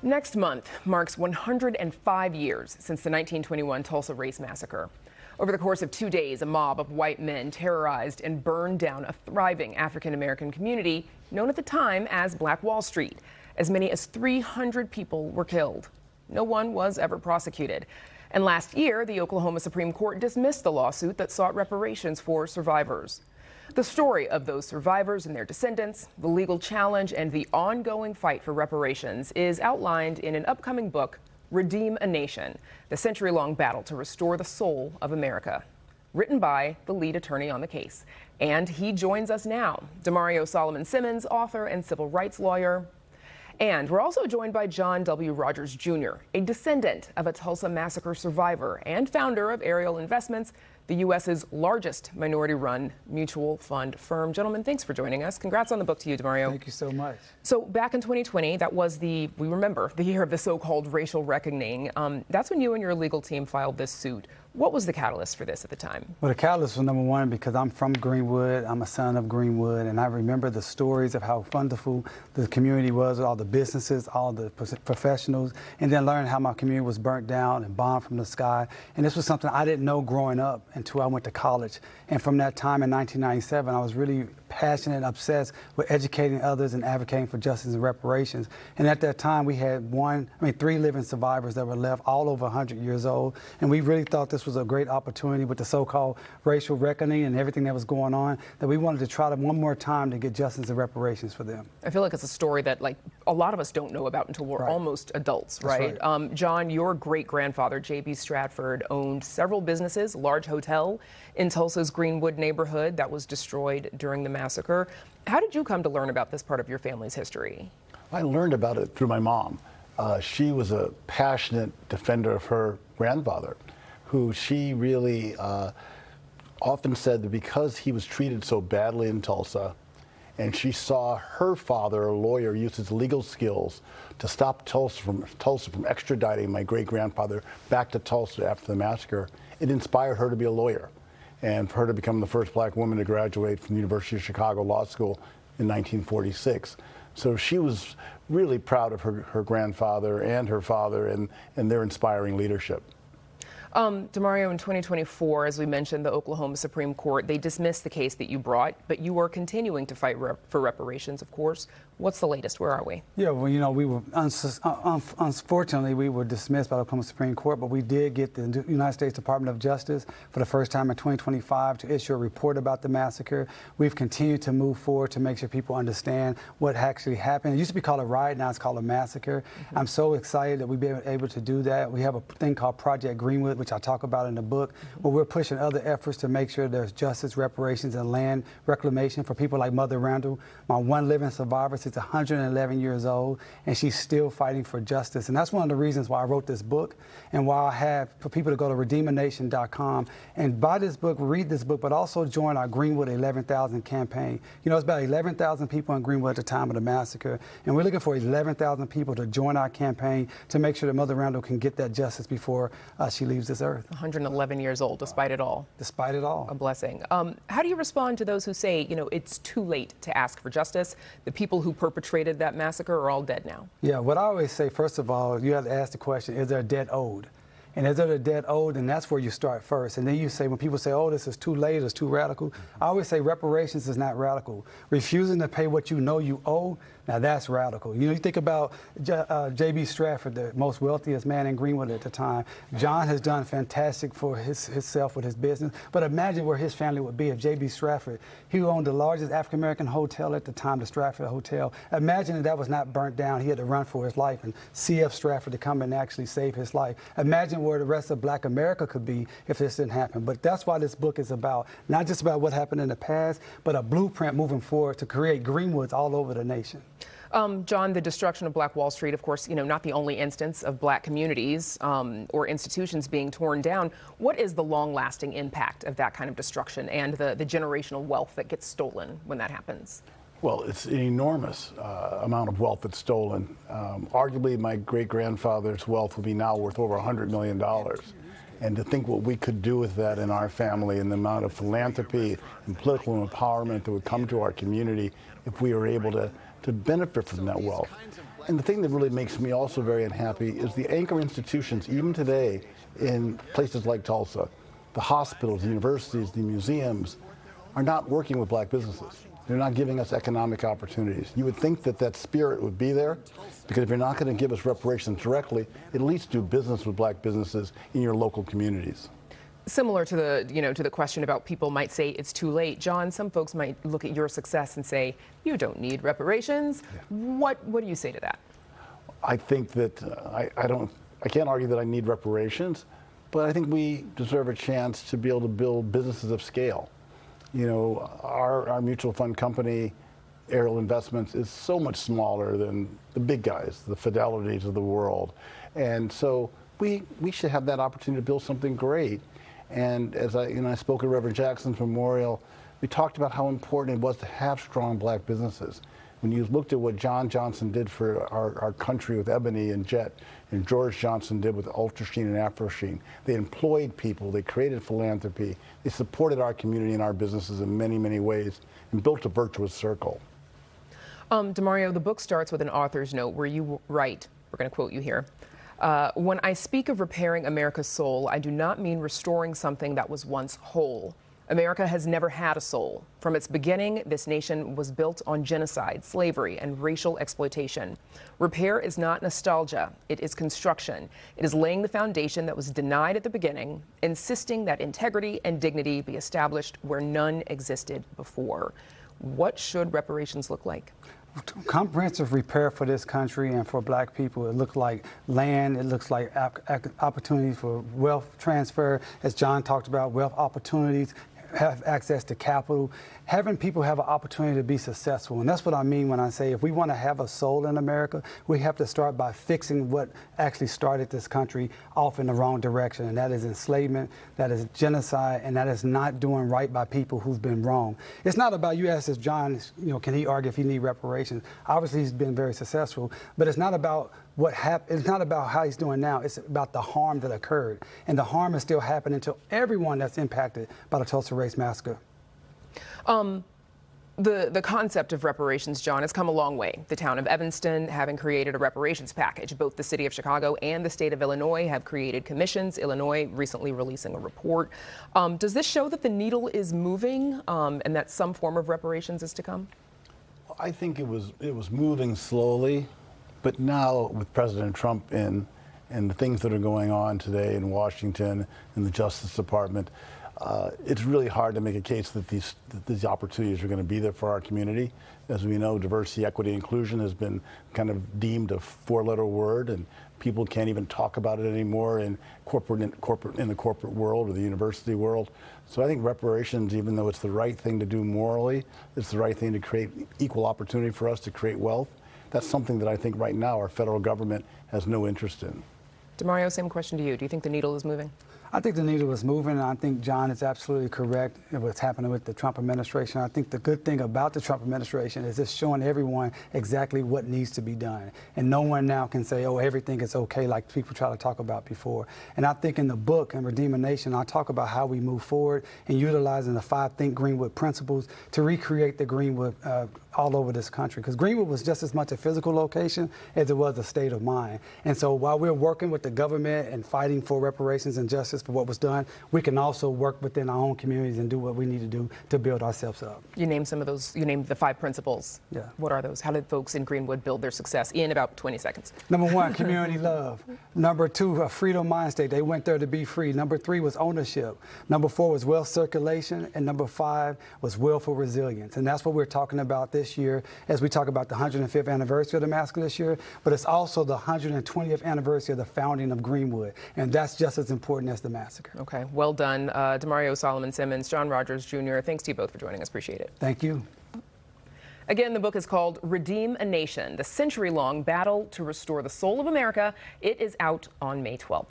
Next month marks 105 years since the 1921 Tulsa race massacre. Over the course of 2 days, a mob of white men terrorized and burned down a thriving African-American community known at the time as Black Wall Street. As many as 300 people were killed. No one was ever prosecuted. And last year, the Oklahoma Supreme Court dismissed the lawsuit that sought reparations for survivors. The story of those survivors and their descendants, the legal challenge, and the ongoing fight for reparations is outlined in an upcoming book, Redeem a Nation, the century-long battle to restore the soul of America, written by the lead attorney on the case. And he joins us now, Damario Solomon-Simmons, author and civil rights lawyer. And we're also joined by John W. Rogers, Jr., a descendant of a Tulsa massacre survivor and founder of Ariel Investments, the U.S.'s largest minority-run mutual fund firm. Gentlemen, thanks for joining us. Congrats on the book to you, Damario. Thank you so much. So back in 2020, that was we remember, the year of the so-called racial reckoning. That's when you and your legal team filed this suit. What was the catalyst for this at the time? Well, the catalyst was number one because I'm from Greenwood. I'm a son of Greenwood, and I remember the stories of how wonderful the community was with all the businesses, all the professionals, and then learning how my community was burnt down and bombed from the sky. And this was something I didn't know growing up until I went to college. And from that time in 1997, I was really passionate and obsessed with educating others and advocating for justice and reparations. And at that time, we had 3 living survivors that were left, all over 100 years old. And we really thought this was a great opportunity with the so-called racial reckoning and everything that was going on, that we wanted to try to one more time to get justice and reparations for them. I feel like it's a story that a lot of us don't know about until we're almost adults, right? John, your great-grandfather, J.B. Stratford, owned several businesses, a large hotel in Tulsa's Greenwood neighborhood that was destroyed during the massacre. How did you come to learn about this part of your family's history? I learned about it through my mom. She was a passionate defender of her grandfather, who she really often said that because he was treated so badly in Tulsa, and she saw her father, a lawyer, use his legal skills to stop Tulsa from extraditing my great-grandfather back to Tulsa after the massacre, it inspired her to be a lawyer and for her to become the first black woman to graduate from the University of Chicago Law School in 1946. So she was really proud of her grandfather and her father and their inspiring leadership. Damario, in 2024, as we mentioned, the Oklahoma Supreme Court, they dismissed the case that you brought, but you are continuing to fight for reparations, of course. What's the latest? Where are we? Yeah, well, you know, we were, unfortunately, we were dismissed by the Oklahoma Supreme Court, but we did get the United States Department of Justice for the first time in 2025 to issue a report about the massacre. We've continued to move forward to make sure people understand what actually happened. It used to be called a riot, now it's called a massacre. I'm so excited that we've been able to do that. We have a thing called Project Greenwood, which I talk about in the book, where we're pushing other efforts to make sure there's justice, reparations, and land reclamation for people like Mother Randall, my one living survivor. She's 111 years old, and she's still fighting for justice. And that's one of the reasons why I wrote this book, and why I have for people to go to redeemanation.com and buy this book, read this book, but also join our Greenwood 11,000 campaign. You know, it's about 11,000 people in Greenwood at the time of the massacre, and we're looking for 11,000 people to join our campaign to make sure that Mother Randall can get that justice before she leaves this earth. 111 years old, despite it all. Despite it all. A blessing. How do you respond to those who say, you know, it's too late to ask for justice? The people who perpetrated that massacre are all dead now. Yeah, what I always say, first of all, you have to ask the question, is there a debt owed? And is there a debt owed? And that's where you start first. And then you say, when people say, oh, this is too late, it's too radical, I always say reparations is not radical. Refusing to pay what you know you owe, now that's radical. You know, you think about J.B. Stratford, the most wealthiest man in Greenwood at the time. John has done fantastic for himself with his business, but imagine where his family would be if J.B. Stratford, he owned the largest African-American hotel at the time, the Stratford Hotel. Imagine if that was not burnt down. He had to run for his life, and C.F. Stratford to come and actually save his life. Imagine where the rest of Black America could be if this didn't happen. But that's why this book is about, not just about what happened in the past, but a blueprint moving forward to create Greenwoods all over the nation. John, the destruction of Black Wall Street, of course, you know, not the only instance of Black communities or institutions being torn down. What is the long-lasting impact of that kind of destruction and the generational wealth that gets stolen when that happens? Well, it's an enormous amount of wealth that's stolen. Arguably, my great-grandfather's wealth would be now worth over $100 million. And to think what we could do with that in our family and the amount of philanthropy and political empowerment that would come to our community if we were able to benefit from that wealth. And the thing that really makes me also very unhappy is the anchor institutions, even today, in places like Tulsa, the hospitals, the universities, the museums, are not working with black businesses. They're not giving us economic opportunities. You would think that that spirit would be there, because if you're not going to give us reparations directly, at least do business with black businesses in your local communities. Similar to the, to the question about people might say it's too late. John, some folks might look at your success and say, you don't need reparations. Yeah. What do you say to that? I think that I can't argue that I need reparations, but I think we deserve a chance to be able to build businesses of scale. You know, our mutual fund company, Ariel Investments, is so much smaller than the big guys, the Fidelities of the world. And so we should have that opportunity to build something great. And as I spoke at Reverend Jackson's memorial, we talked about how important it was to have strong black businesses. When you looked at what John Johnson did for our country with Ebony and Jet, and George Johnson did with Ultrasheen and Afrosheen, they employed people, they created philanthropy, they supported our community and our businesses in many, many ways, and built a virtuous circle. Damario, the book starts with an author's note where you write, we're going to quote you here, when I speak of repairing America's soul, I do not mean restoring something that was once whole. America has never had a soul. From its beginning, this nation was built on genocide, slavery, and racial exploitation. Repair is not nostalgia, it is construction. It is laying the foundation that was denied at the beginning, insisting that integrity and dignity be established where none existed before. What should reparations look like? Comprehensive repair for this country and for black people. It looks like land, it looks like opportunities for wealth transfer, as John talked about, wealth opportunities, have access to capital, having people have an opportunity to be successful. And that's what I mean when I say if we want to have a soul in America, we have to start by fixing what actually started this country off in the wrong direction. And that is enslavement, that is genocide, and that is not doing right by people who've been wrong. It's not about, you asked if John, can he argue if he needs reparations? Obviously, he's been very successful, but it's not about what happened. It's not about how he's doing now. It's about the harm that occurred. And the harm is still happening to everyone that's impacted by the Tulsa Race Massacre. The concept of reparations, John, has come a long way. The town of Evanston having created a reparations package. Both the city of Chicago and the state of Illinois have created commissions, Illinois recently releasing a report. Does this show that the needle is moving and that some form of reparations is to come? I think it was moving slowly. But now, with President Trump in, and the things that are going on today in Washington, in the Justice Department, it's really hard to make a case that these opportunities are going to be there for our community. As we know, diversity, equity, inclusion has been kind of deemed a four-letter word, and people can't even talk about it anymore in the corporate world or the university world. So I think reparations, even though it's the right thing to do morally, it's the right thing to create equal opportunity for us to create wealth. That's something that I think right now our federal government has no interest in. Damario, same question to you. Do you think the needle is moving? I think the needle is moving, and I think John is absolutely correct in what's happening with the Trump administration. I think the good thing about the Trump administration is it's showing everyone exactly what needs to be done. And no one now can say, oh, everything is okay, like people try to talk about before. And I think in the book, in Redeem a Nation, I talk about how we move forward and utilizing the 5 ThinkGreenwood principles to recreate the Greenwood all over this country. Because Greenwood was just as much a physical location as it was a state of mind. And so while we're working with the government and fighting for reparations and justice for what was done, we can also work within our own communities and do what we need to do to build ourselves up. You named some of those, you named the 5 principles. Yeah. What are those? How did folks in Greenwood build their success in about 20 seconds? Number 1, community love. Number 2, a freedom mind state. They went there to be free. Number 3 was ownership. Number 4 was wealth circulation. And number 5 was willful resilience. And that's what we're talking about this year as we talk about the 105th anniversary of the massacre this year, but it's also the 120th anniversary of the founding of Greenwood. And that's just as important as the massacre. Okay, well done. Damario Solomon-Simmons, John Rogers Jr., thanks to you both for joining us. Appreciate it. Thank you. Again, the book is called Redeem a Nation, the century-long battle to restore the soul of America. It is out on May 12th.